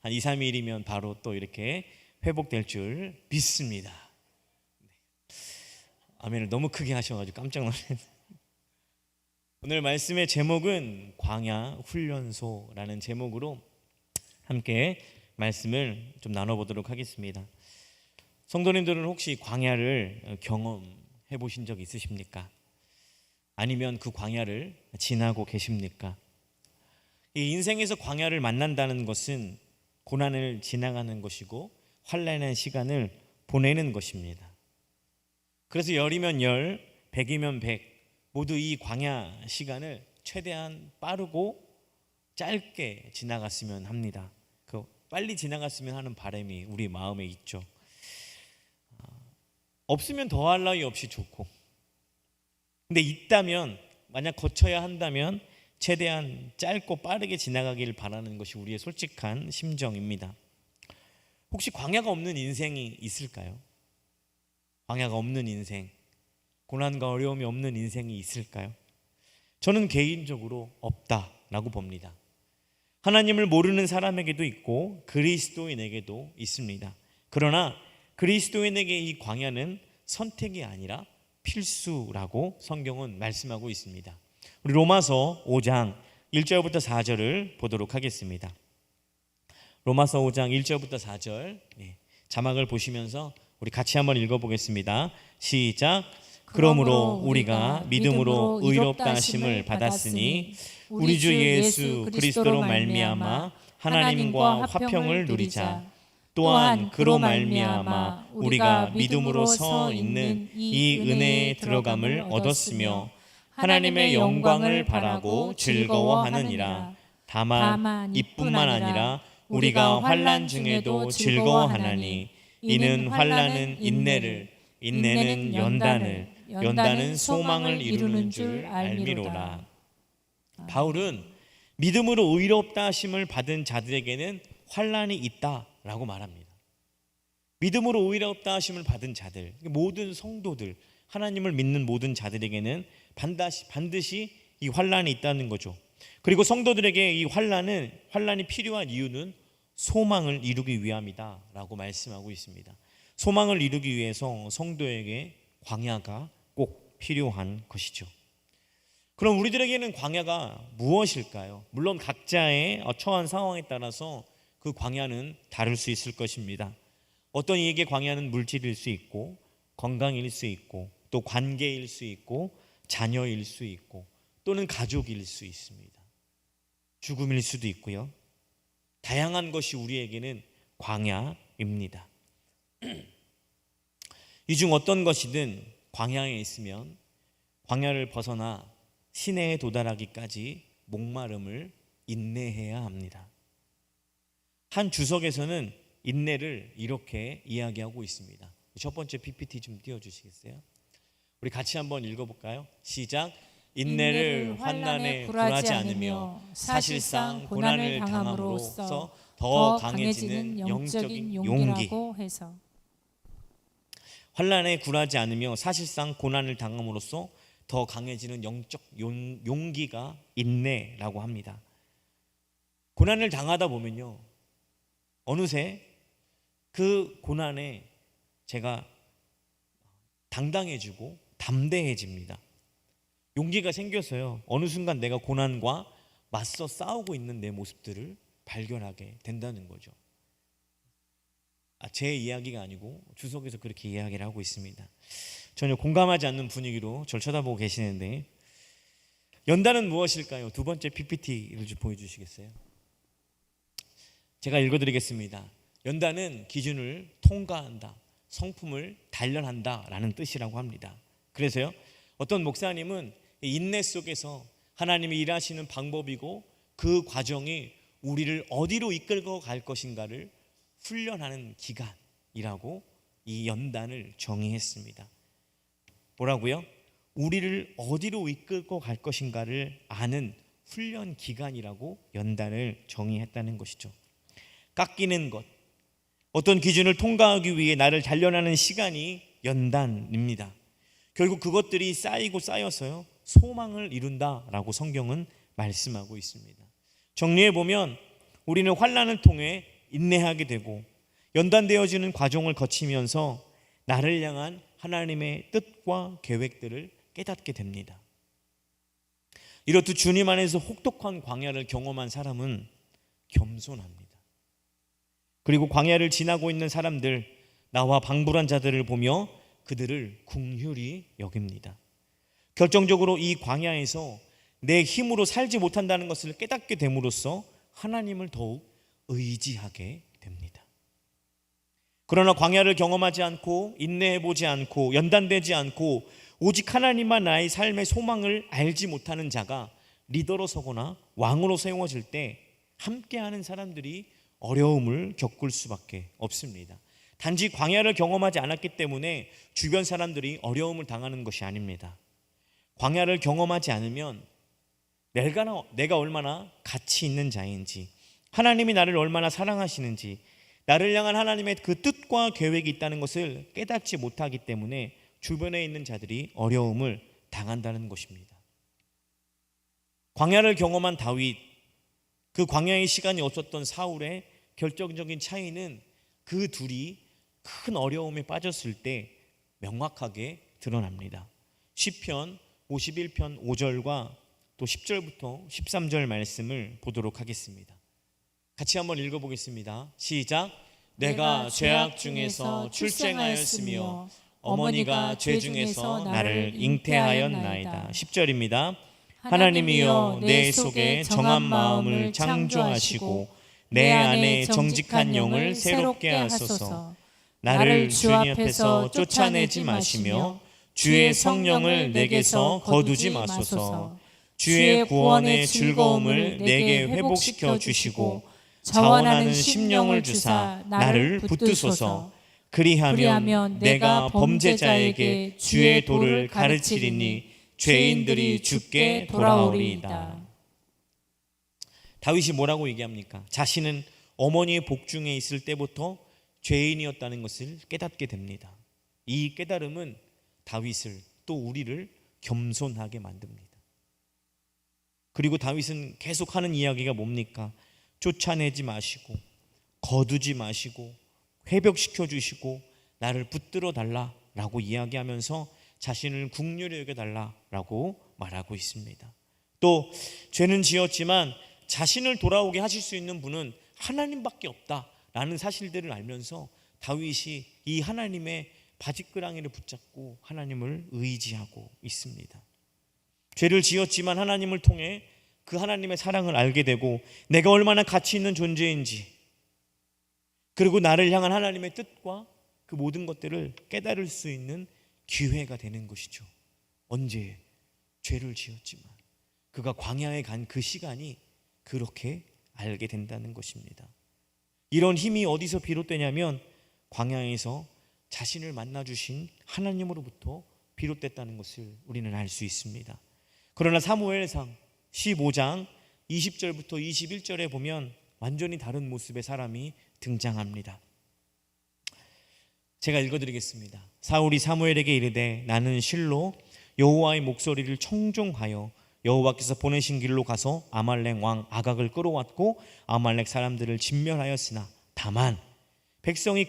한 2, 3일이면 바로 또 이렇게 회복될 줄 믿습니다. 아멘을 너무 크게 하셔가지고 깜짝 놀랐네요. 오늘 말씀의 제목은 광야 훈련소라는 제목으로 함께 말씀을 좀 나눠보도록 하겠습니다. 성도님들은 혹시 광야를 경험해 보신 적 있으십니까? 아니면 그 광야를 지나고 계십니까? 이 인생에서 광야를 만난다는 것은 고난을 지나가는 것이고 환난의 시간을 보내는 것입니다. 그래서 열이면 열, 백이면 백, 모두 이 광야 시간을 최대한 빠르고 짧게 지나갔으면 합니다. 그 빨리 지나갔으면 하는 바람이 우리 마음에 있죠. 없으면 더할 나위 없이 좋고, 근데 있다면, 만약 거쳐야 한다면 최대한 짧고 빠르게 지나가길 바라는 것이 우리의 솔직한 심정입니다. 혹시 광야가 없는 인생이 있을까요? 광야가 없는 인생, 고난과 어려움이 없는 인생이 있을까요? 저는 개인적으로 없다라고 봅니다. 하나님을 모르는 사람에게도 있고 그리스도인에게도 있습니다. 그러나 그리스도인에게 이 광야는 선택이 아니라 필수라고 성경은 말씀하고 있습니다. 우리 로마서 5장 1절부터 4절을 보도록 하겠습니다. 로마서 5장 1절부터 4절, 자막을 보시면서 우리 같이 한번 읽어보겠습니다. 시작. 그러므로 우리가 믿음으로 의롭다 하심을 받았으니 우리 주 예수 그리스도로 말미암아 하나님과 화평을 누리자. 또한 그로 말미암아 우리가 믿음으로 서 있는 이 은혜에 들어감을 얻었으며 하나님의 영광을 바라고 즐거워하느니라. 다만 이뿐만 아니라 우리가 환난 중에도 즐거워하나니 이는 환난은 인내를, 인내는 연단을, 연단은 소망을 이루는 줄 알미로라. 바울은 믿음으로 의롭다 하심을 받은 자들에게는 환난이 있다라고 말합니다. 믿음으로 의롭다 하심을 받은 자들, 모든 성도들, 하나님을 믿는 모든 자들에게는 반드시 이 환난이 있다는 거죠. 그리고 성도들에게 이 환난이 필요한 이유는 소망을 이루기 위함이다라고 말씀하고 있습니다. 소망을 이루기 위해서 성도에게 광야가 꼭 필요한 것이죠. 그럼 우리들에게는 광야가 무엇일까요? 물론 각자의 처한 상황에 따라서 그 광야는 다를 수 있을 것입니다. 어떤 이에게 광야는 물질일 수 있고 건강일 수 있고 또 관계일 수 있고 자녀일 수 있고 또는 가족일 수 있습니다. 죽음일 수도 있고요. 다양한 것이 우리에게는 광야입니다. 이 중 어떤 것이든 광야에 있으면 광야를 벗어나 시내에 도달하기까지 목마름을 인내해야 합니다. 한 주석에서는 인내를 이렇게 이야기하고 있습니다. 첫 번째 PPT 좀 띄워주시겠어요? 우리 같이 한번 읽어볼까요? 시작. 인내를 환난에 굴하지 않으며 사실상 고난을 당함으로써 더 강해지는 영적인 용기라고 해서, 환난에 굴하지 않으며 사실상 고난을 당함으로써 더 강해지는 영적 용기가 인내라고 합니다. 고난을 당하다 보면요, 어느새 그 고난에 제가 당당해지고 담대해집니다. 용기가 생겨서요, 어느 순간 내가 고난과 맞서 싸우고 있는 내 모습들을 발견하게 된다는 거죠. 제 이야기가 아니고 주석에서 그렇게 이야기를 하고 있습니다. 전혀 공감하지 않는 분위기로 저를 쳐다보고 계시는데, 연단은 무엇일까요? 두 번째 PPT를 좀 보여주시겠어요? 제가 읽어드리겠습니다. 연단은 기준을 통과한다, 성품을 단련한다 라는 뜻이라고 합니다. 그래서요, 어떤 목사님은 인내 속에서 하나님이 일하시는 방법이고 그 과정이 우리를 어디로 이끌고 갈 것인가를 훈련하는 기간이라고 이 연단을 정의했습니다. 뭐라고요? 우리를 어디로 이끌고 갈 것인가를 아는 훈련 기간이라고 연단을 정의했다는 것이죠. 깎이는 것, 어떤 기준을 통과하기 위해 나를 단련하는 시간이 연단입니다. 결국 그것들이 쌓이고 쌓여서요, 소망을 이룬다라고 성경은 말씀하고 있습니다. 정리해보면 우리는 환난을 통해 인내하게 되고 연단되어지는 과정을 거치면서 나를 향한 하나님의 뜻과 계획들을 깨닫게 됩니다. 이렇듯 주님 안에서 혹독한 광야를 경험한 사람은 겸손합니다. 그리고 광야를 지나고 있는 사람들, 나와 방불한 자들을 보며 그들을 긍휼히 여깁니다. 결정적으로 이 광야에서 내 힘으로 살지 못한다는 것을 깨닫게 됨으로써 하나님을 더욱 의지하게 됩니다. 그러나 광야를 경험하지 않고 인내해보지 않고 연단되지 않고 오직 하나님만 나의 삶의 소망을 알지 못하는 자가 리더로 서거나 왕으로 세워질 때 함께하는 사람들이 어려움을 겪을 수밖에 없습니다. 단지 광야를 경험하지 않았기 때문에 주변 사람들이 어려움을 당하는 것이 아닙니다. 광야를 경험하지 않으면 내가 얼마나 가치 있는 자인지, 하나님이 나를 얼마나 사랑하시는지, 나를 향한 하나님의 그 뜻과 계획이 있다는 것을 깨닫지 못하기 때문에 주변에 있는 자들이 어려움을 당한다는 것입니다. 광야를 경험한 다윗, 그 광야의 시간이 없었던 사울의 결정적인 차이는 그 둘이 큰 어려움에 빠졌을 때 명확하게 드러납니다. 시편 51편 5절과 또 10절부터 13절 말씀을 보도록 하겠습니다. 같이 한번 읽어보겠습니다. 시작. 내가 죄악 중에서 출생하였으며 어머니가 죄 중에서 나를 잉태하였나이다. 10절입니다. 하나님이여 내 속에 정한 마음을 창조하시고 내 안에 정직한 영을 새롭게 하소서. 나를 주 앞에서 쫓아내지 마시며 주의 성령을 내게서 거두지 마소서. 주의 구원의 즐거움을 내게 회복시켜 주시고 자원하는 심령을 주사 나를 붙드소서. 그리하면 내가 범죄자에게 주의 도를 가르치리니 죄인들이 주께 돌아오리이다. 다윗이 뭐라고 얘기합니까? 자신은 어머니의 복중에 있을 때부터 죄인이었다는 것을 깨닫게 됩니다. 이 깨달음은 다윗을 또 우리를 겸손하게 만듭니다. 그리고 다윗은 계속 하는 이야기가 뭡니까? 쫓아내지 마시고 거두지 마시고 회복시켜 주시고 나를 붙들어 달라라고 이야기하면서 자신을 긍휼히 여겨 달라라고 말하고 있습니다. 또 죄는 지었지만 자신을 돌아오게 하실 수 있는 분은 하나님밖에 없다라는 사실들을 알면서 다윗이 이 하나님의 바짓가랑이를 붙잡고 하나님을 의지하고 있습니다. 죄를 지었지만 하나님을 통해 그 하나님의 사랑을 알게 되고 내가 얼마나 가치 있는 존재인지, 그리고 나를 향한 하나님의 뜻과 그 모든 것들을 깨달을 수 있는 기회가 되는 것이죠. 언제? 죄를 지었지만 그가 광야에 간 그 시간이 그렇게 알게 된다는 것입니다. 이런 힘이 어디서 비롯되냐면 광야에서 자신을 만나주신 하나님으로부터 비롯됐다는 것을 우리는 알 수 있습니다. 그러나 사무엘상 15장 20절부터 21절에 보면 완전히 다른 모습의 사람이 등장합니다. 제가 읽어드리겠습니다. 사울이 사무엘에게 이르되 나는 실로 여호와의 목소리를 청종하여 여호와께서 보내신 길로 가서 아말렉 왕 아각을 끌어왔고 아말렉 사람들을 진멸하였으나 다만 백성이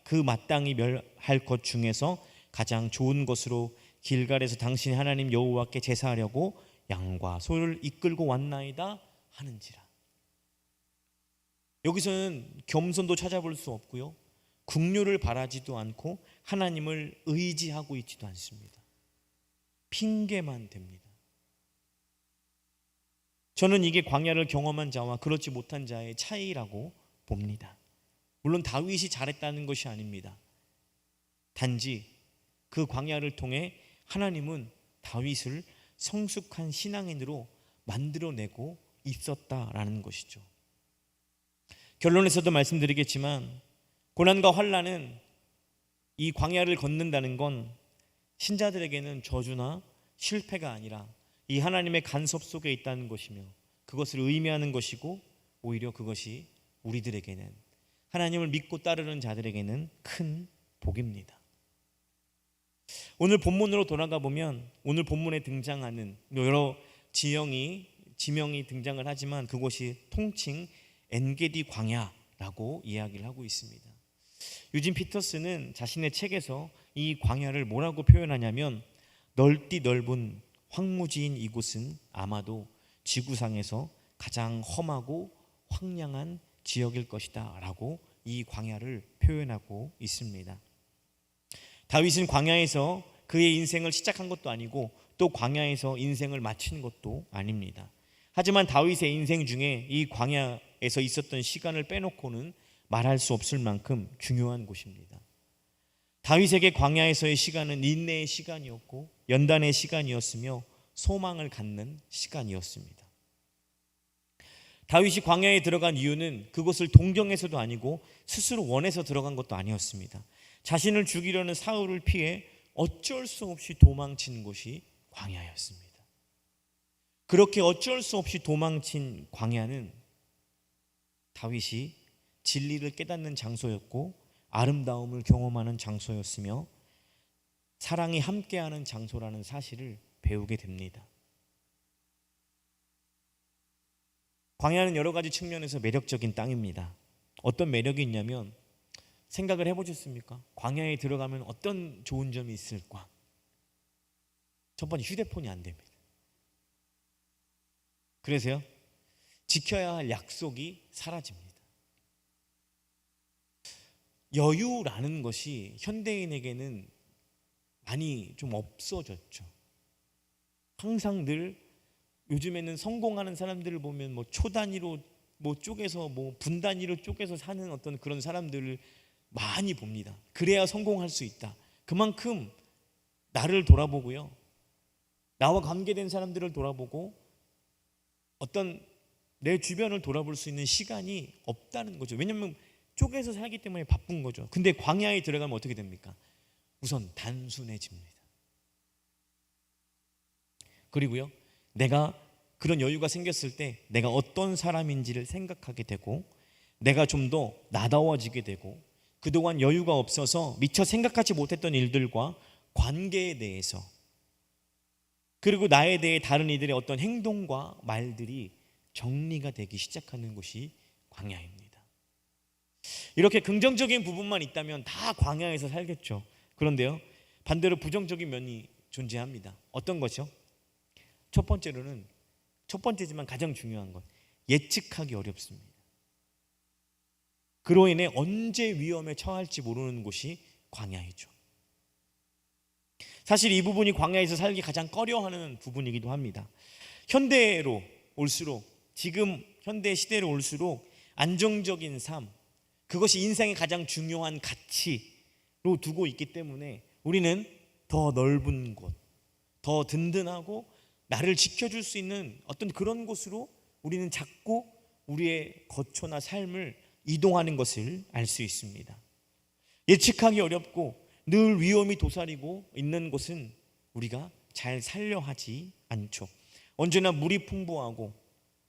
그 마땅히 멸할 것 중에서 가장 좋은 것으로 길갈에서 당신이 하나님 여호와께 제사하려고 양과 소를 이끌고 왔나이다 하는지라. 여기서는 겸손도 찾아볼 수 없고요, 긍휼을 바라지도 않고 하나님을 의지하고 있지도 않습니다. 핑계만 댑니다. 저는 이게 광야를 경험한 자와 그렇지 못한 자의 차이라고 봅니다. 물론 다윗이 잘했다는 것이 아닙니다. 단지 그 광야를 통해 하나님은 다윗을 성숙한 신앙인으로 만들어내고 있었다라는 것이죠. 결론에서도 말씀드리겠지만 고난과 환난은 이 광야를 걷는다는 건 신자들에게는 저주나 실패가 아니라 이 하나님의 간섭 속에 있다는 것이며 그것을 의미하는 것이고, 오히려 그것이 우리들에게는, 하나님을 믿고 따르는 자들에게는 큰 복입니다. 오늘 본문으로 돌아가 보면 오늘 본문에 등장하는 여러 지명이 등장을 하지만 그것이 통칭 엔게디 광야라고 라고 이야기를 하고 있습니다. 유진 피터스는 자신의 책에서 이 광야를 뭐라고 표현하냐면, 넓디 넓은 황무지인 이곳은 아마도 지구상에서 가장 험하고 황량한 지역일 것이다 라고 이 광야를 표현하고 있습니다. 다윗은 광야에서 그의 인생을 시작한 것도 아니고 또 광야에서 인생을 마친 것도 아닙니다. 하지만 다윗의 인생 중에 이 광야에서 있었던 시간을 빼놓고는 말할 수 없을 만큼 중요한 곳입니다. 다윗에게 광야에서의 시간은 인내의 시간이었고 연단의 시간이었으며 소망을 갖는 시간이었습니다. 다윗이 광야에 들어간 이유는 그곳을 동경해서도 아니고 스스로 원해서 들어간 것도 아니었습니다. 자신을 죽이려는 사울을 피해 어쩔 수 없이 도망친 곳이 광야였습니다. 그렇게 어쩔 수 없이 도망친 광야는 다윗이 진리를 깨닫는 장소였고 아름다움을 경험하는 장소였으며 사랑이 함께하는 장소라는 사실을 배우게 됩니다. 광야는 여러 가지 측면에서 매력적인 땅입니다. 어떤 매력이 있냐면, 생각을 해보셨습니까? 광야에 들어가면 어떤 좋은 점이 있을까? 첫 번째, 휴대폰이 안 됩니다. 그래서요, 지켜야 할 약속이 사라집니다. 여유라는 것이 현대인에게는 많이 좀 없어졌죠. 항상 늘 요즘에는 성공하는 사람들을 보면 뭐 초단위로 쪼개서 분단위로 쪼개서 사는 어떤 그런 사람들을 많이 봅니다. 그래야 성공할 수 있다. 그만큼 나를 돌아보고요, 나와 관계된 사람들을 돌아보고 어떤 내 주변을 돌아볼 수 있는 시간이 없다는 거죠. 왜냐하면 쪼개서 살기 때문에 바쁜 거죠. 근데 광야에 들어가면 어떻게 됩니까? 우선 단순해집니다. 그리고요, 내가 그런 여유가 생겼을 때 내가 어떤 사람인지를 생각하게 되고 내가 좀 더 나다워지게 되고 그동안 여유가 없어서 미처 생각하지 못했던 일들과 관계에 대해서, 그리고 나에 대해 다른 이들의 어떤 행동과 말들이 정리가 되기 시작하는 곳이 광야입니다. 이렇게 긍정적인 부분만 있다면 다 광야에서 살겠죠. 그런데요, 반대로 부정적인 면이 존재합니다. 어떤 거죠? 첫 번째지만 가장 중요한 것, 예측하기 어렵습니다. 그로 인해 언제 위험에 처할지 모르는 곳이 광야이죠. 사실 이 부분이 광야에서 살기 가장 꺼려하는 부분이기도 합니다. 현대로 올수록, 지금 현대 시대로 올수록 안정적인 삶, 그것이 인생의 가장 중요한 가치로 두고 있기 때문에 우리는 더 넓은 곳, 더 든든하고 나를 지켜줄 수 있는 어떤 그런 곳으로 우리는 자꾸 우리의 거처나 삶을 이동하는 것을 알 수 있습니다. 예측하기 어렵고 늘 위험이 도사리고 있는 곳은 우리가 잘 살려 하지 않죠. 언제나 물이 풍부하고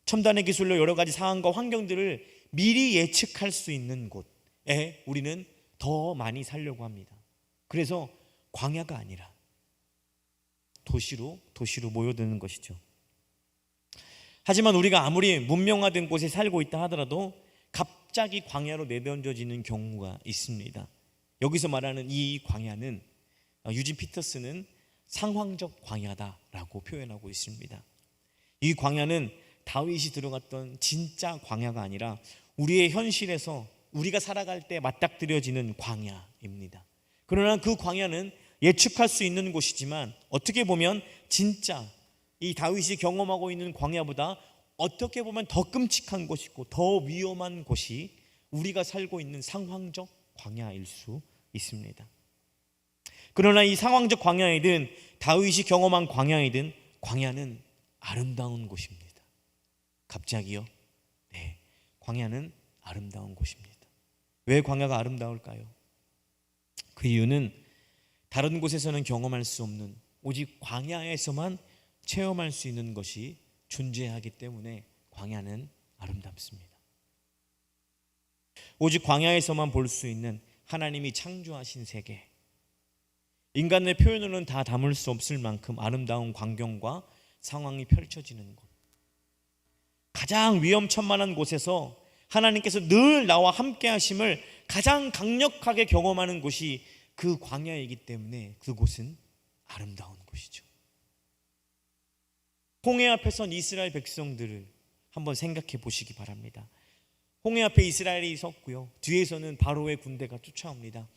첨단의 기술로 여러 가지 상황과 환경들을 미리 예측할 수 있는 곳에 우리는 더 많이 살려고 합니다. 그래서 광야가 아니라 도시로 모여드는 것이죠. 하지만 우리가 아무리 문명화된 곳에 살고 있다 하더라도 갑자기 광야로 내던져지는 경우가 있습니다. 여기서 말하는 이 광야는 유진 피터스는 상황적 광야다라고 표현하고 있습니다. 이 광야는 다윗이 들어갔던 진짜 광야가 아니라 우리의 현실에서 우리가 살아갈 때 맞닥뜨려지는 광야입니다. 그러나 그 광야는 예측할 수 있는 곳이지만 어떻게 보면 진짜 이 다윗이 경험하고 있는 광야보다 어떻게 보면 더 끔찍한 곳이고 더 위험한 곳이 우리가 살고 있는 상황적 광야일 수 있습니다. 그러나 이 상황적 광야이든 다윗이 경험한 광야이든 광야는 아름다운 곳입니다. 갑자기요? 네, 광야는 아름다운 곳입니다. 왜 광야가 아름다울까요? 그 이유는 다른 곳에서는 경험할 수 없는, 오직 광야에서만 체험할 수 있는 것이 존재하기 때문에 광야는 아름답습니다. 오직 광야에서만 볼 수 있는 하나님이 창조하신 세계, 인간의 표현으로는 다 담을 수 없을 만큼 아름다운 광경과 상황이 펼쳐지는 곳, 가장 위험천만한 곳에서 하나님께서 늘 나와 함께 하심을 가장 강력하게 경험하는 곳이 그 광야이기 때문에 그곳은 아름다운 곳이죠. 홍해 앞에 선 이스라엘 백성들을 한번 생각해 보시기 바랍니다. 홍해 앞에 이스라엘이 섰고요, 뒤에서는 바로의 군대가 쫓아옵니다.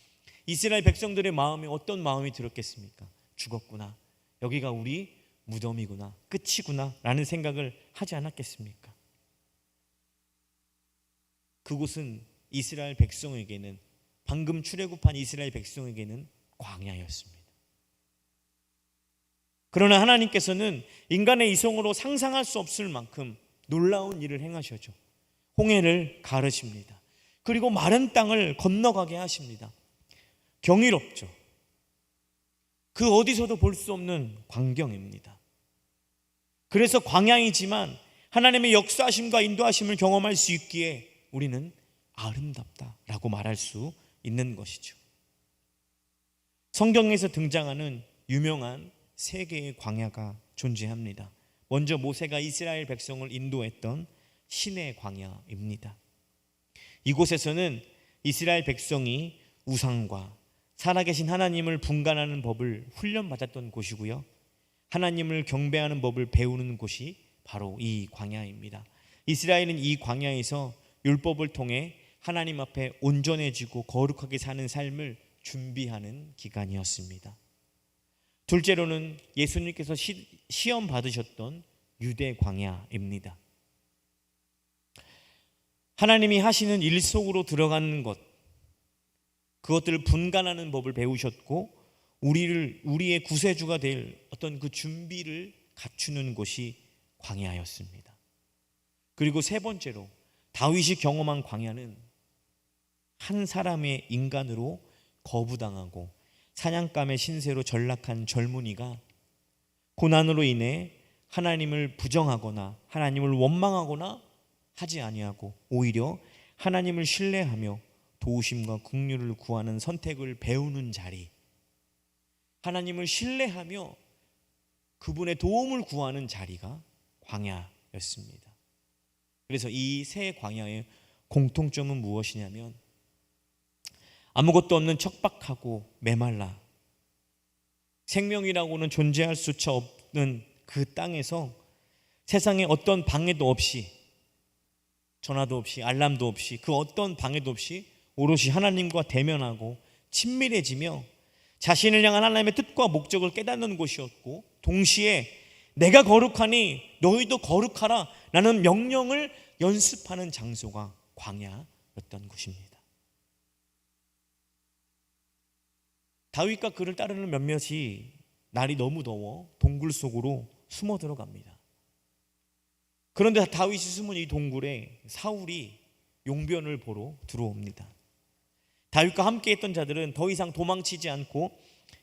이스라엘 백성들의 마음에 어떤 마음이 들었겠습니까? 죽었구나, 여기가 우리 무덤이구나, 끝이구나 라는 생각을 하지 않았겠습니까? 그곳은 이스라엘 백성에게는, 방금 출애굽한 이스라엘 백성에게는 광야였습니다. 그러나 하나님께서는 인간의 이성으로 상상할 수 없을 만큼 놀라운 일을 행하셔죠. 홍해를 가르십니다. 그리고 마른 땅을 건너가게 하십니다. 경이롭죠. 그 어디서도 볼 수 없는 광경입니다. 그래서 광야이지만 하나님의 역사하심과 인도하심을 경험할 수 있기에 우리는 아름답다라고 말할 수 있는 것이죠. 성경에서 등장하는 유명한 세 개의 광야가 존재합니다. 먼저 모세가 이스라엘 백성을 인도했던 시내 광야입니다. 이곳에서는 이스라엘 백성이 우상과 살아계신 하나님을 분간하는 법을 훈련받았던 곳이고요, 하나님을 경배하는 법을 배우는 곳이 바로 이 광야입니다. 이스라엘은 이 광야에서 율법을 통해 하나님 앞에 온전해지고 거룩하게 사는 삶을 준비하는 기간이었습니다. 둘째로는 예수님께서 시험 받으셨던 유대 광야입니다. 하나님이 하시는 일 속으로 들어가는 것, 그것들을 분간하는 법을 배우셨고 우리의 구세주가 될 어떤 그 준비를 갖추는 곳이 광야였습니다. 그리고 세 번째로 다윗이 경험한 광야는 한 사람의 인간으로 거부당하고 사냥감의 신세로 전락한 젊은이가 고난으로 인해 하나님을 부정하거나 하나님을 원망하거나 하지 아니하고 오히려 하나님을 신뢰하며 도우심과 긍휼을 구하는 선택을 배우는 자리, 하나님을 신뢰하며 그분의 도움을 구하는 자리가 광야였습니다. 그래서 이 세 광야의 공통점은 무엇이냐면 아무것도 없는 척박하고 메말라 생명이라고는 존재할 수차 없는 그 땅에서 세상에 어떤 방해도 없이, 전화도 없이, 알람도 없이, 그 어떤 방해도 없이 오롯이 하나님과 대면하고 친밀해지며 자신을 향한 하나님의 뜻과 목적을 깨닫는 곳이었고, 동시에 내가 거룩하니 너희도 거룩하라 라는 명령을 연습하는 장소가 광야였던 곳입니다. 다윗과 그를 따르는 몇몇이 날이 너무 더워 동굴 속으로 숨어 들어갑니다. 그런데 다윗이 숨은 이 동굴에 사울이 용변을 보러 들어옵니다. 다윗과 함께 했던 자들은 더 이상 도망치지 않고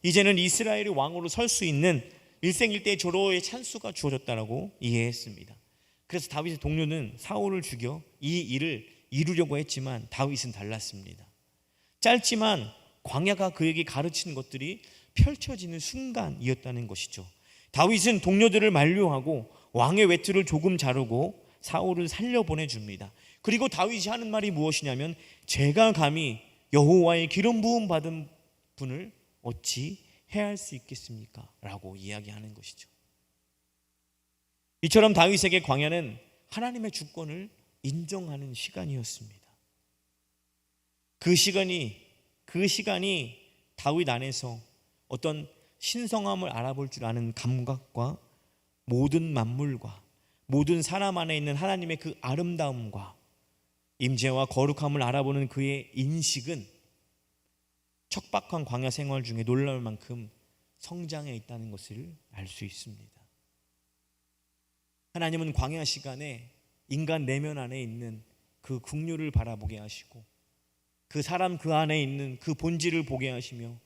이제는 이스라엘의 왕으로 설 수 있는 일생일대의 조로의 찬스가 주어졌다라고 이해했습니다. 그래서 다윗의 동료는 사울을 죽여 이 일을 이루려고 했지만 다윗은 달랐습니다. 짧지만 광야가 그에게 가르치는 것들이 펼쳐지는 순간이었다는 것이죠. 다윗은 동료들을 만류하고 왕의 외투를 조금 자르고 사울을 살려보내줍니다. 그리고 다윗이 하는 말이 무엇이냐면 제가 감히 여호와의 기름 부음 받은 분을 어찌 해할 수 있겠습니까? 라고 이야기하는 것이죠. 이처럼 다윗에게 광야는 하나님의 주권을 인정하는 시간이었습니다. 그 시간이 다윗 안에서 어떤 신성함을 알아볼 줄 아는 감각과 모든 만물과 모든 사람 안에 있는 하나님의 그 아름다움과 임재와 거룩함을 알아보는 그의 인식은 척박한 광야 생활 중에 놀라울 만큼 성장해 있다는 것을 알 수 있습니다. 하나님은 광야 시간에 인간 내면 안에 있는 그 긍휼을 바라보게 하시고 그 사람 그 안에 있는 그 본질을 보게 하시며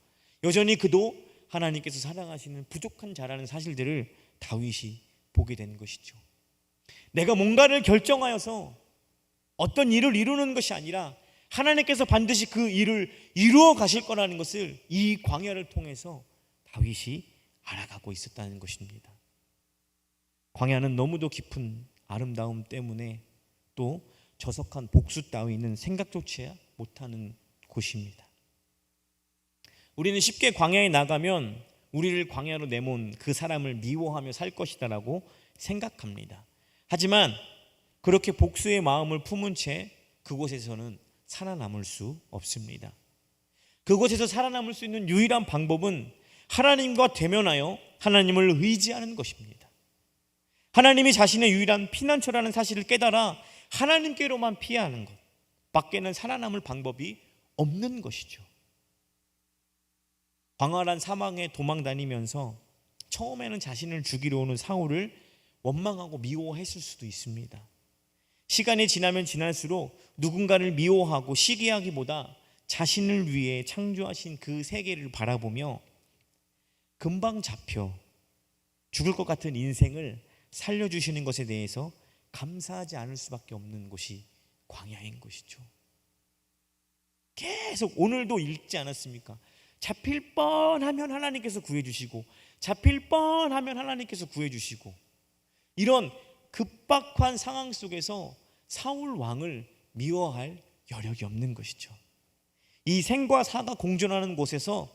여전히 그도 하나님께서 사랑하시는 부족한 자라는 사실들을 다윗이 보게 된 것이죠. 내가 뭔가를 결정하여서 어떤 일을 이루는 것이 아니라 하나님께서 반드시 그 일을 이루어 가실 거라는 것을 이 광야를 통해서 다윗이 알아가고 있었다는 것입니다. 광야는 너무도 깊은 아름다움 때문에 또 저속한 복수 따위는 생각조차 못하는 곳입니다. 우리는 쉽게 광야에 나가면 우리를 광야로 내몬 그 사람을 미워하며 살 것이다라고 생각합니다. 하지만 그렇게 복수의 마음을 품은 채 그곳에서는 살아남을 수 없습니다. 그곳에서 살아남을 수 있는 유일한 방법은 하나님과 대면하여 하나님을 의지하는 것입니다. 하나님이 자신의 유일한 피난처라는 사실을 깨달아 하나님께로만 피하는 것 밖에는 살아남을 방법이 없는 것이죠. 광활한 사막에 도망 다니면서 처음에는 자신을 죽이러 오는 사울을 원망하고 미워했을 수도 있습니다. 시간이 지나면 지날수록 누군가를 미워하고 시기하기보다 자신을 위해 창조하신 그 세계를 바라보며 금방 잡혀 죽을 것 같은 인생을 살려주시는 것에 대해서 감사하지 않을 수밖에 없는 곳이 광야인 것이죠. 계속 오늘도 읽지 않았습니까? 잡힐 뻔하면 하나님께서 구해주시고 잡힐 뻔하면 하나님께서 구해주시고, 이런 급박한 상황 속에서 사울 왕을 미워할 여력이 없는 것이죠. 이 생과 사가 공존하는 곳에서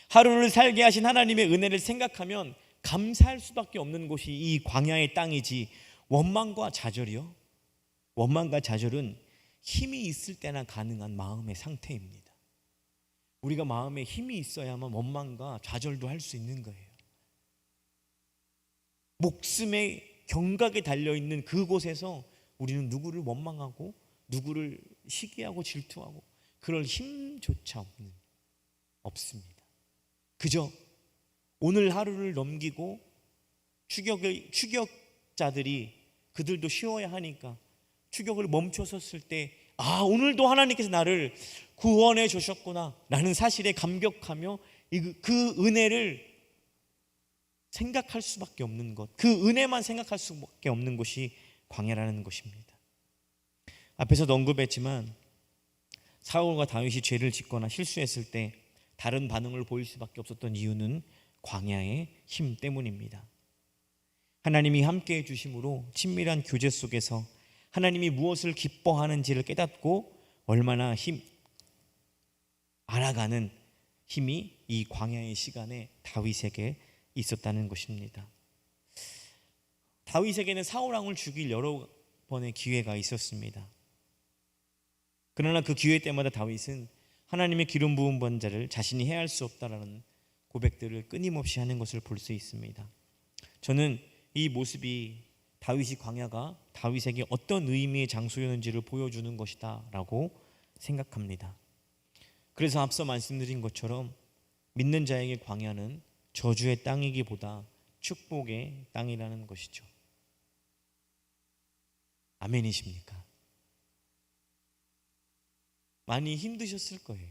하루를 살게 하신 하나님의 은혜를 생각하면 감사할 수밖에 없는 곳이 이 광야의 땅이지, 원망과 좌절이요? 원망과 좌절은 힘이 있을 때나 가능한 마음의 상태입니다. 우리가 마음에 힘이 있어야만 원망과 좌절도 할 수 있는 거예요. 목숨의 경각에 달려있는 그곳에서 우리는 누구를 원망하고 누구를 시기하고 질투하고 그럴 힘조차 없습니다. 그저 오늘 하루를 넘기고 추격자들이 그들도 쉬어야 하니까 추격을 멈춰섰을 때, 아, 오늘도 하나님께서 나를 구원해 주셨구나 라는 사실에 감격하며 그 은혜를 생각할 수밖에 없는 것, 그 은혜만 생각할 수밖에 없는 것이 광야라는 것입니다. 앞에서도 언급했지만 사울과 다윗이 죄를 짓거나 실수했을 때 다른 반응을 보일 수밖에 없었던 이유는 광야의 힘 때문입니다. 하나님이 함께해 주심으로 친밀한 교제 속에서 하나님이 무엇을 기뻐하는지를 깨닫고 얼마나 알아가는 힘이 이 광야의 시간에 다윗에게 있었다는 것입니다. 다윗에게는 사울 왕을 죽일 여러 번의 기회가 있었습니다. 그러나 그 기회 때마다 다윗은 하나님의 기름 부은 번자를 자신이 해할 수 없다라는 고백들을 끊임없이 하는 것을 볼 수 있습니다. 저는 이 모습이 다윗이 광야가 다윗에게 어떤 의미의 장소였는지를 보여주는 것이다 라고 생각합니다. 그래서 앞서 말씀드린 것처럼 믿는 자에게 광야는 저주의 땅이기보다 축복의 땅이라는 것이죠. 아멘이십니까? 많이 힘드셨을 거예요.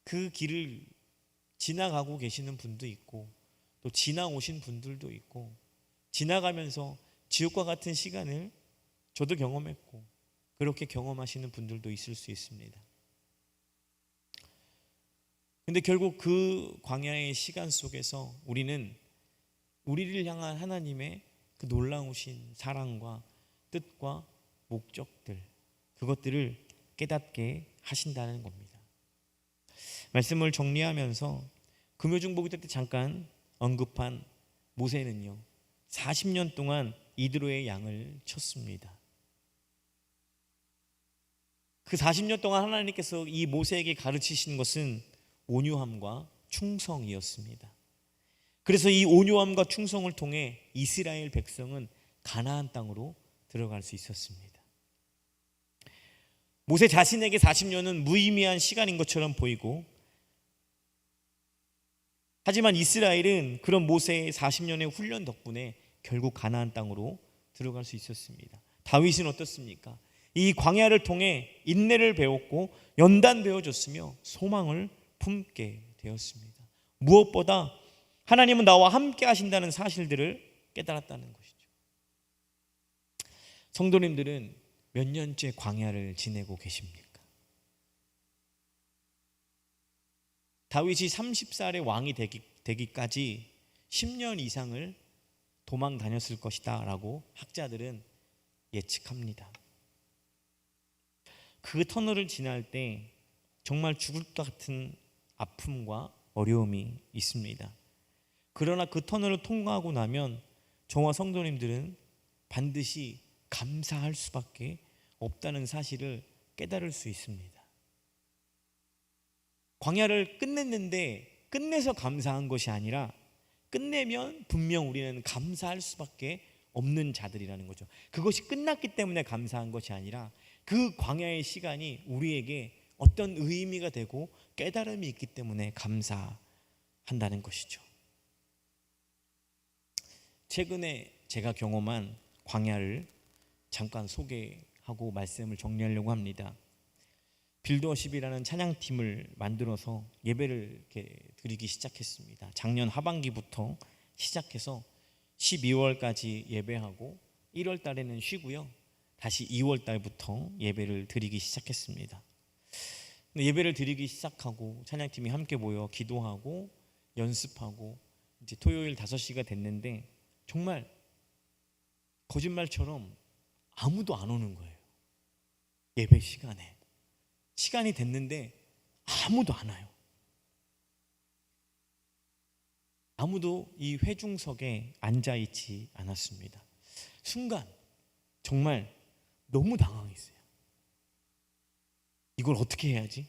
그 길을 지나가고 계시는 분도 있고 또 지나오신 분들도 있고, 지나가면서 지옥과 같은 시간을 저도 경험했고 그렇게 경험하시는 분들도 있을 수 있습니다. 근데 결국 그 광야의 시간 속에서 우리는 우리를 향한 하나님의 그 놀라우신 사랑과 뜻과 목적들, 그것들을 깨닫게 하신다는 겁니다. 말씀을 정리하면서 금요중보기 때 잠깐 언급한 모세는요, 40년 동안 이드로의 양을 쳤습니다. 그 40년 동안 하나님께서 이 모세에게 가르치신 것은 온유함과 충성이었습니다. 그래서 이 온유함과 충성을 통해 이스라엘 백성은 가나안 땅으로 들어갈 수 있었습니다. 모세 자신에게 40년은 무의미한 시간인 것처럼 보이고, 하지만 이스라엘은 그런 모세의 40년의 훈련 덕분에 결국 가나안 땅으로 들어갈 수 있었습니다. 다윗은 어떻습니까? 이 광야를 통해 인내를 배웠고 연단 배워줬으며 소망을 품게 되었습니다. 무엇보다 하나님은 나와 함께 하신다는 사실들을 깨달았다는 것이죠. 성도님들은 몇 년째 광야를 지내고 계십니까? 다윗이 30살의 왕이 되기까지 10년 이상을 도망 다녔을 것이다 라고 학자들은 예측합니다. 그 터널을 지날 때 정말 죽을 것 같은 아픔과 어려움이 있습니다. 그러나 그 터널을 통과하고 나면 저와 성도님들은 반드시 감사할 수밖에 없다는 사실을 깨달을 수 있습니다. 광야를 끝냈는데 끝내서 감사한 것이 아니라 끝내면 분명 우리는 감사할 수밖에 없는 자들이라는 거죠. 그것이 끝났기 때문에 감사한 것이 아니라 그 광야의 시간이 우리에게 어떤 의미가 되고 깨달음이 있기 때문에 감사한다는 것이죠. 최근에 제가 경험한 광야를 잠깐 소개하고 말씀을 정리하려고 합니다. 빌드워십이라는 찬양팀을 만들어서 예배를 이렇게 드리기 시작했습니다. 작년 하반기부터 시작해서 12월까지 예배하고 1월 달에는 쉬고요. 다시 2월 달부터 예배를 드리기 시작했습니다. 예배를 드리기 시작하고 찬양팀이 함께 모여 기도하고 연습하고 이제 토요일 5시가 됐는데 정말 거짓말처럼 아무도 안 오는 거예요. 예배 시간에. 시간이 됐는데 아무도 안 와요. 아무도 이 회중석에 앉아있지 않았습니다. 순간 정말 너무 당황했어요. 이걸 어떻게 해야지?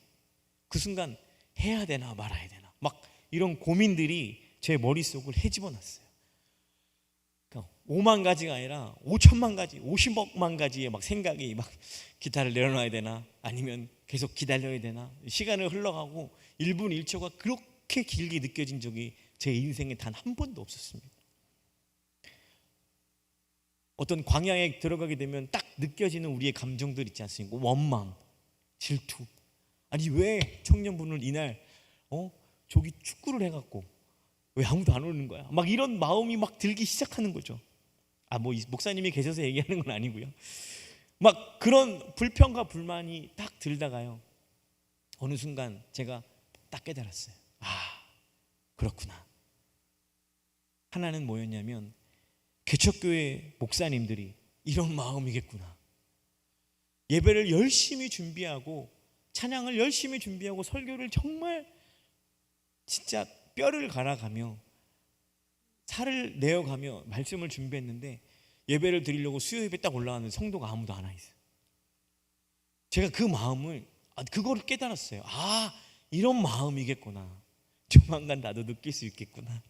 그 순간 해야 되나 말아야 되나 막 이런 고민들이 제 머릿속을 헤집어놨어요. 그러니까 5만 가지가 아니라 5천만 가지, 50억만 가지의 막 생각이 막 기타를 내려놔야 되나 아니면 계속 기다려야 되나 시간을 흘러가고 1분 1초가 그렇게 길게 느껴진 적이 제 인생에 단 한 번도 없었습니다. 어떤 광야에 들어가게 되면 딱 느껴지는 우리의 감정들 있지 않습니까? 원망, 질투. 아니 왜 청년분을 이날 저기 축구를 해갖고 왜 아무도 안 오는 거야? 막 이런 마음이 막 들기 시작하는 거죠. 뭐 목사님이 계셔서 얘기하는 건 아니고요. 막 그런 불평과 불만이 딱 들다가요. 어느 순간 제가 딱 깨달았어요. 그렇구나. 하나는 뭐였냐면 개척교회 목사님들이 이런 마음이겠구나. 예배를 열심히 준비하고 찬양을 열심히 준비하고 설교를 정말 진짜 뼈를 갈아가며 살을 내어가며 말씀을 준비했는데 예배를 드리려고 수요 예배 딱 올라가는 성도가 아무도 안 와 있어요. 제가 그 마음을 그거를 깨달았어요. 이런 마음이겠구나. 조만간 나도 느낄 수 있겠구나.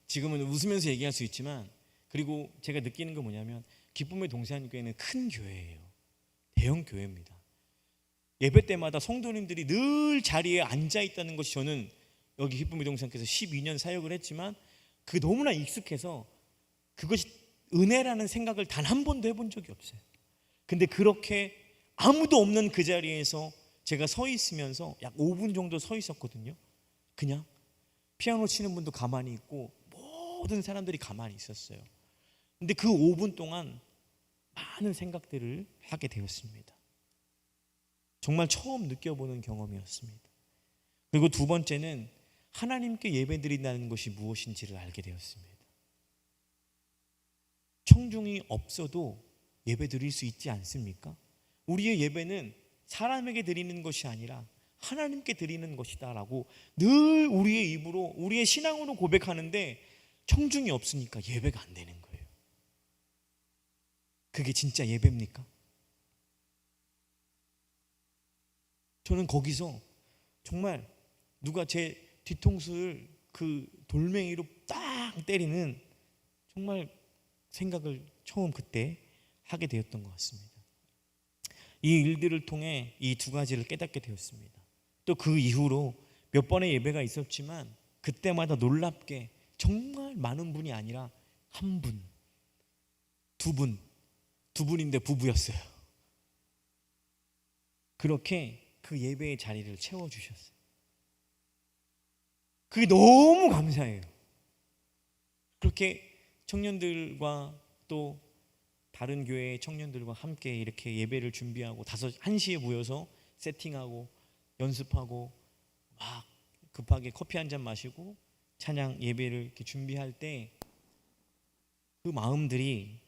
지금은 웃으면서 얘기할 수 있지만 그리고 제가 느끼는 건 뭐냐면 기쁨의 동산교회는 큰 교회예요. 대형 교회입니다. 예배 때마다 성도님들이 늘 자리에 앉아 있다는 것이 저는 여기 기쁨의 동산교회에서 12년 사역을 했지만 그게 너무나 익숙해서 그것이 은혜라는 생각을 단 한 번도 해본 적이 없어요. 근데 그렇게 아무도 없는 그 자리에서 제가 서 있으면서 약 5분 정도 서 있었거든요. 그냥 피아노 치는 분도 가만히 있고 모든 사람들이 가만히 있었어요. 근데 그 5분 동안 많은 생각들을 하게 되었습니다. 정말 처음 느껴보는 경험이었습니다. 그리고 두 번째는 하나님께 예배드린다는 것이 무엇인지를 알게 되었습니다. 청중이 없어도 예배드릴 수 있지 않습니까? 우리의 예배는 사람에게 드리는 것이 아니라 하나님께 드리는 것이다 라고 늘 우리의 입으로 우리의 신앙으로 고백하는데 청중이 없으니까 예배가 안 되는 거예요. 그게 진짜 예배입니까? 저는 거기서 정말 누가 제 뒤통수를 그 돌멩이로 딱 때리는 정말 생각을 처음 그때 하게 되었던 것 같습니다. 이 일들을 통해 이 두 가지를 깨닫게 되었습니다. 또 그 이후로 몇 번의 예배가 있었지만 그때마다 놀랍게 정말 많은 분이 아니라 한 분, 두 분인데 부부였어요. 그렇게 그 예배의 자리를 채워주셨어요. 그게 너무 감사해요. 그렇게 청년들과 또 다른 교회의 청년들과 함께 이렇게 예배를 준비하고 1시에 모여서 세팅하고 연습하고 막 급하게 커피 한 잔 마시고 찬양 예배를 이렇게 준비할 때 그 마음들이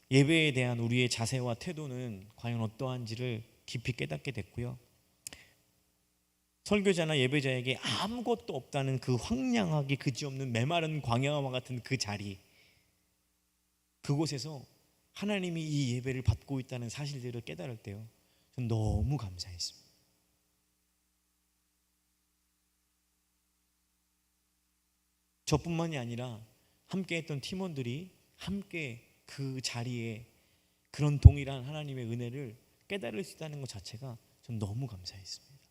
예배에 대한 우리의 자세와 태도는 과연 어떠한지를 깊이 깨닫게 됐고요. 설교자나 예배자에게 아무것도 없다는 그 황량하기 그지없는 메마른 광야와 같은 그 자리, 그곳에서 하나님이 이 예배를 받고 있다는 사실들을 깨달을 때요, 전 너무 감사했습니다. 저뿐만이 아니라 함께 했던 팀원들이 함께 그 자리에 그런 동일한 하나님의 은혜를 깨달을 수 있다는 것 자체가 전 너무 감사했습니다.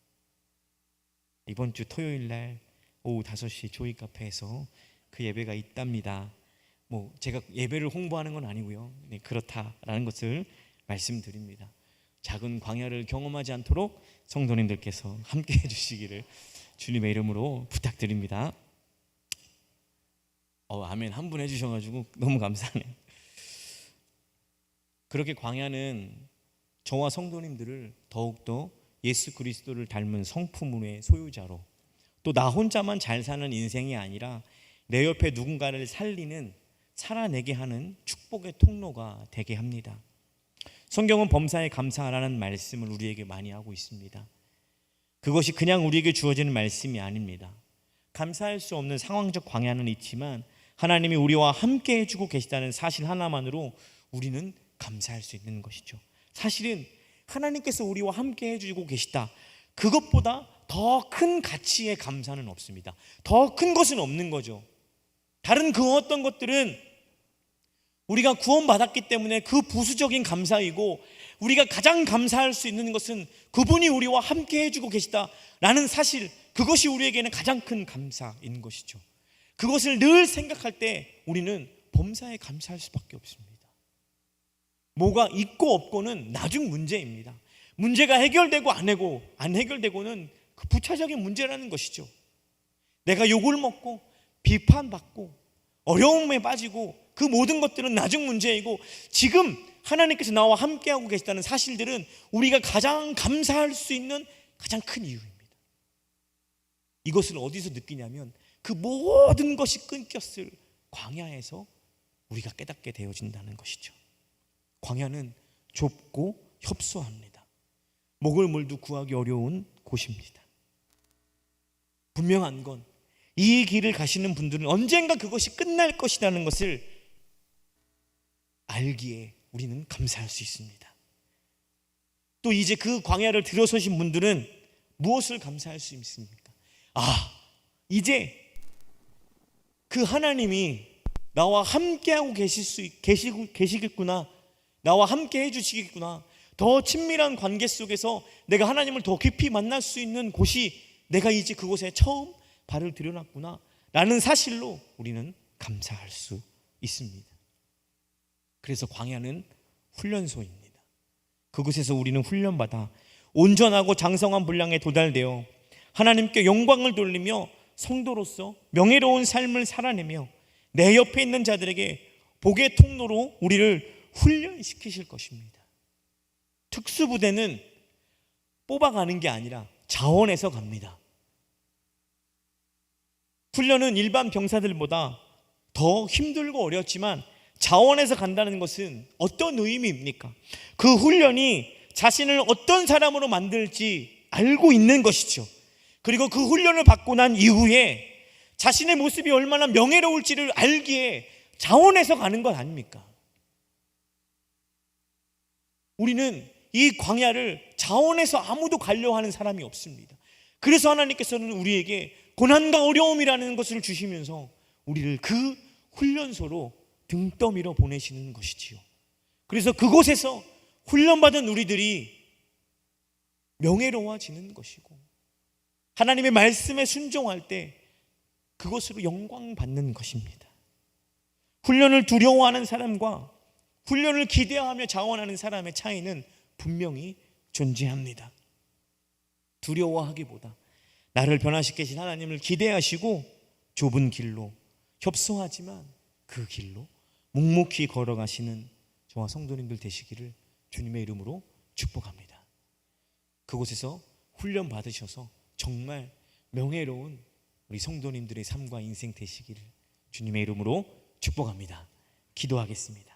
이번 주 토요일 날 오후 5시 조이 카페에서 그 예배가 있답니다. 제가 예배를 홍보하는 건 아니고요, 그렇다라는 것을 말씀드립니다. 작은 광야를 경험하지 않도록 성도님들께서 함께 해주시기를 주님의 이름으로 부탁드립니다. 아멘 한 분 해주셔가지고 너무 감사하네요. 그렇게 광야는 저와 성도님들을 더욱더 예수 그리스도를 닮은 성품의 소유자로, 또 나 혼자만 잘 사는 인생이 아니라 내 옆에 누군가를 살아내게 하는 축복의 통로가 되게 합니다. 성경은 범사에 감사하라는 말씀을 우리에게 많이 하고 있습니다. 그것이 그냥 우리에게 주어지는 말씀이 아닙니다. 감사할 수 없는 상황적 광야는 있지만 하나님이 우리와 함께 해주고 계시다는 사실 하나만으로 우리는 감사할 수 있는 것이죠. 사실은 하나님께서 우리와 함께 해주고 계시다, 그것보다 더 큰 가치의 감사는 없습니다. 더 큰 것은 없는 거죠. 다른 그 어떤 것들은 우리가 구원받았기 때문에 그 부수적인 감사이고, 우리가 가장 감사할 수 있는 것은 그분이 우리와 함께 해주고 계시다라는 사실, 그것이 우리에게는 가장 큰 감사인 것이죠. 그것을 늘 생각할 때 우리는 범사에 감사할 수밖에 없습니다. 뭐가 있고 없고는 나중 문제입니다. 문제가 해결되고 안 해결되고는 그 부차적인 문제라는 것이죠. 내가 욕을 먹고 비판받고 어려움에 빠지고 그 모든 것들은 나중 문제이고, 지금 하나님께서 나와 함께하고 계시다는 사실들은 우리가 가장 감사할 수 있는 가장 큰 이유입니다. 이것을 어디서 느끼냐면 그 모든 것이 끊겼을 광야에서 우리가 깨닫게 되어진다는 것이죠. 광야는 좁고 협소합니다. 먹을 물도 구하기 어려운 곳입니다. 분명한 건 이 길을 가시는 분들은 언젠가 그것이 끝날 것이라는 것을 알기에 우리는 감사할 수 있습니다. 또 이제 그 광야를 들어서신 분들은 무엇을 감사할 수 있습니까? 이제 그 하나님이 나와 함께하고 계시겠구나, 나와 함께 해주시겠구나, 더 친밀한 관계 속에서 내가 하나님을 더 깊이 만날 수 있는 곳이 내가 이제 그곳에 처음 발을 들여놨구나 라는 사실로 우리는 감사할 수 있습니다. 그래서 광야는 훈련소입니다. 그곳에서 우리는 훈련받아 온전하고 장성한 분량에 도달되어 하나님께 영광을 돌리며 성도로서 명예로운 삶을 살아내며 내 옆에 있는 자들에게 복의 통로로 우리를 훈련시키실 것입니다. 특수부대는 뽑아가는 게 아니라 자원해서 갑니다. 훈련은 일반 병사들보다 더 힘들고 어렵지만 자원해서 간다는 것은 어떤 의미입니까? 그 훈련이 자신을 어떤 사람으로 만들지 알고 있는 것이죠. 그리고 그 훈련을 받고 난 이후에 자신의 모습이 얼마나 명예로울지를 알기에 자원해서 가는 것 아닙니까? 우리는 이 광야를 자원해서 아무도 가려 하는 사람이 없습니다. 그래서 하나님께서는 우리에게 고난과 어려움이라는 것을 주시면서 우리를 그 훈련소로 등 떠밀어 보내시는 것이지요. 그래서 그곳에서 훈련받은 우리들이 명예로워지는 것이고, 하나님의 말씀에 순종할 때 그것으로 영광 받는 것입니다. 훈련을 두려워하는 사람과 훈련을 기대하며 자원하는 사람의 차이는 분명히 존재합니다. 두려워하기보다 나를 변화시키신 하나님을 기대하시고 좁은 길로, 협소하지만 그 길로 묵묵히 걸어가시는 저와 성도님들 되시기를 주님의 이름으로 축복합니다. 그곳에서 훈련 받으셔서 정말 명예로운 우리 성도님들의 삶과 인생 되시기를 주님의 이름으로 축복합니다. 기도하겠습니다.